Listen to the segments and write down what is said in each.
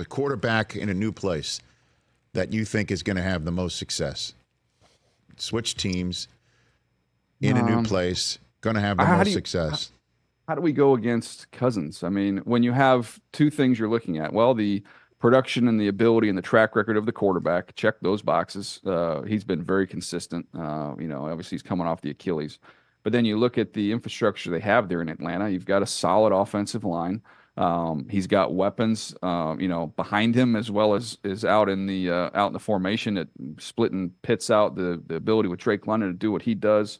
a quarterback in a new place that you think is going to have the most success? Switch teams in a new place, going to have the most success. How do we go against Cousins? I mean, when you have two things you're looking at, well, the production and the ability and the track record of the quarterback, check those boxes. He's been very consistent. Obviously he's coming off the Achilles. But then you look at the infrastructure they have there in Atlanta. You've got a solid offensive line. He's got weapons, behind him as well as out in the formation, at splitting Pitts out. The ability with Drake London to do what he does.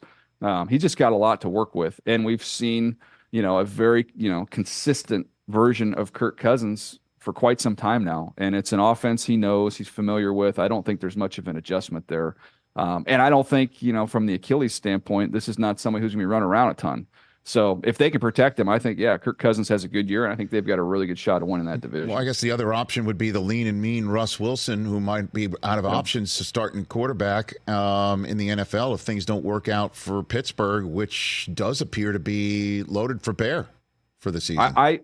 He's just got a lot to work with, and we've seen a very consistent version of Kirk Cousins for quite some time now, and it's an offense he knows, he's familiar with. I don't think there's much of an adjustment there. And I don't think, from the Achilles standpoint, this is not somebody who's going to be running around a ton. So if they can protect him, I think, Kirk Cousins has a good year, and I think they've got a really good shot of winning that division. Well, I guess the other option would be the lean and mean Russ Wilson, who might be out of options to starting quarterback in the NFL if things don't work out for Pittsburgh, which does appear to be loaded for bear for the season.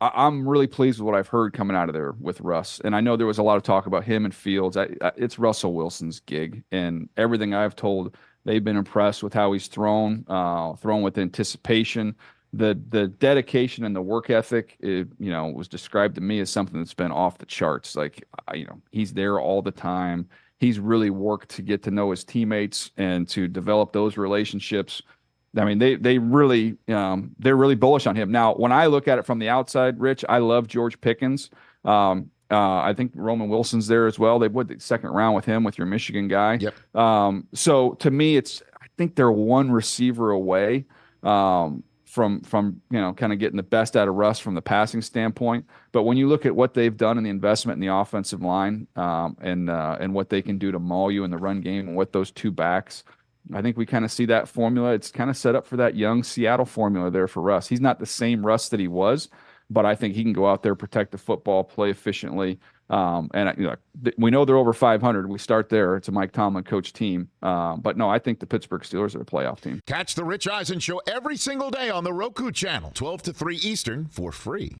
I'm really pleased with what I've heard coming out of there with Russ. And I know there was a lot of talk about him and Fields. It's Russell Wilson's gig. And everything I've told, they've been impressed with how he's thrown with anticipation. The dedication and the work ethic, was described to me as something that's been off the charts. Like, he's there all the time. He's really worked to get to know his teammates and to develop those relationships. I mean, they're really bullish on him. Now, when I look at it from the outside, Rich, I love George Pickens. I think Roman Wilson's there as well. They went the second round with him, with your Michigan guy. Yep. So to me, I think they're one receiver away from kind of getting the best out of Russ from the passing standpoint. But when you look at what they've done in the investment in the offensive line, and what they can do to maul you in the run game, and what those two backs, I think we kind of see that formula. It's kind of set up for that young Seattle formula there for Russ. He's not the same Russ that he was, but I think he can go out there, protect the football, play efficiently. We know they're over 500. We start there. It's a Mike Tomlin coach team. But no, I think the Pittsburgh Steelers are a playoff team. Catch the Rich Eisen Show every single day on the Roku channel, 12 to 3 Eastern, for free.